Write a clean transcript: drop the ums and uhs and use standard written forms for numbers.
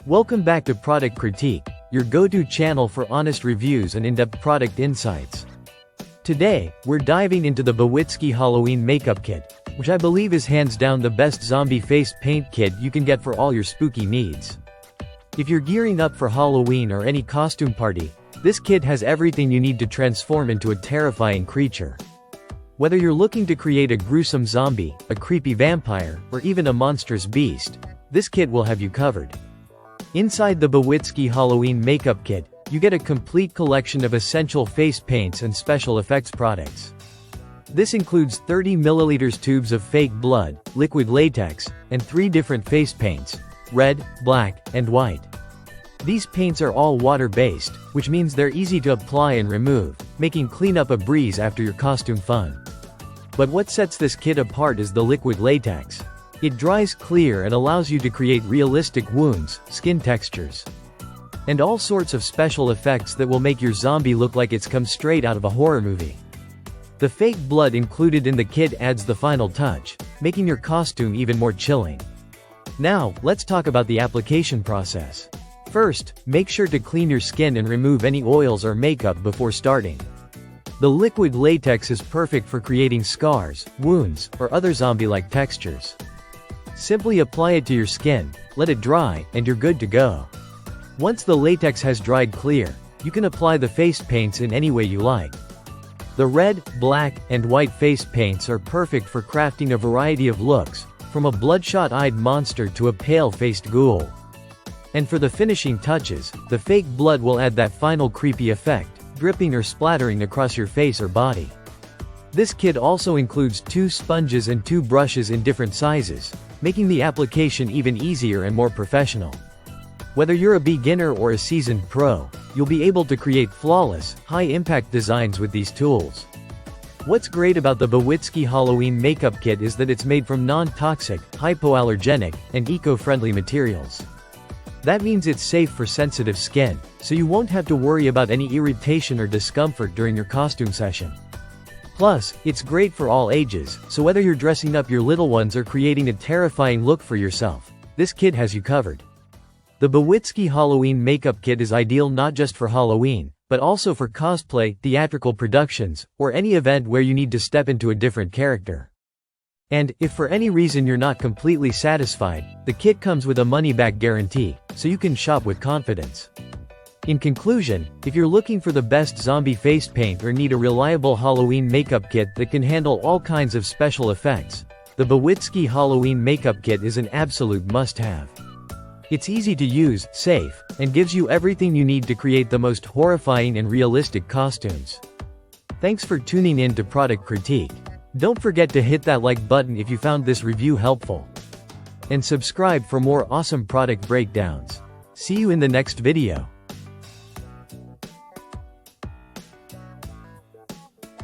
Welcome back to Product Critique, your go-to channel for honest reviews and in-depth product insights. Today, we're diving into the Bowitzki Halloween Makeup Kit, which I believe is hands down the best zombie face paint kit you can get for all your spooky needs. If you're gearing up for Halloween or any costume party, this kit has everything you need to transform into a terrifying creature. Whether you're looking to create a gruesome zombie, a creepy vampire, or even a monstrous beast, this kit will have you covered. Inside the Bowitzki Halloween Makeup Kit, you get a complete collection of essential face paints and special effects products. This includes 30 ml tubes of fake blood, liquid latex, and 3 different face paints: red, black, and white. These paints are all water-based, which means they're easy to apply and remove, making cleanup a breeze after your costume fun. But what sets this kit apart is the liquid latex. It dries clear and allows you to create realistic wounds, skin textures, and all sorts of special effects that will make your zombie look like it's come straight out of a horror movie. The fake blood included in the kit adds the final touch, making your costume even more chilling. Now, let's talk about the application process. First, make sure to clean your skin and remove any oils or makeup before starting. The liquid latex is perfect for creating scars, wounds, or other zombie-like textures. Simply apply it to your skin, let it dry, and you're good to go. Once the latex has dried clear, you can apply the face paints in any way you like. The red, black, and white face paints are perfect for crafting a variety of looks, from a bloodshot-eyed monster to a pale-faced ghoul. And for the finishing touches, the fake blood will add that final creepy effect, dripping or splattering across your face or body. This kit also includes 2 sponges and 2 brushes in different sizes, making the application even easier and more professional. Whether you're a beginner or a seasoned pro, you'll be able to create flawless, high-impact designs with these tools. What's great about the Bowitzki Halloween Makeup Kit is that it's made from non-toxic, hypoallergenic, and eco-friendly materials. That means it's safe for sensitive skin, so you won't have to worry about any irritation or discomfort during your costume session. Plus, it's great for all ages, so whether you're dressing up your little ones or creating a terrifying look for yourself, this kit has you covered. The Bowitzki Halloween Makeup Kit is ideal not just for Halloween, but also for cosplay, theatrical productions, or any event where you need to step into a different character. And, if for any reason you're not completely satisfied, the kit comes with a money-back guarantee, so you can shop with confidence. In conclusion, if you're looking for the best zombie face paint or need a reliable Halloween makeup kit that can handle all kinds of special effects, the Bowitzki Halloween Makeup Kit is an absolute must-have. It's easy to use, safe, and gives you everything you need to create the most horrifying and realistic costumes. Thanks for tuning in to Product Critique. Don't forget to hit that like button if you found this review helpful. And subscribe for more awesome product breakdowns. See you in the next video.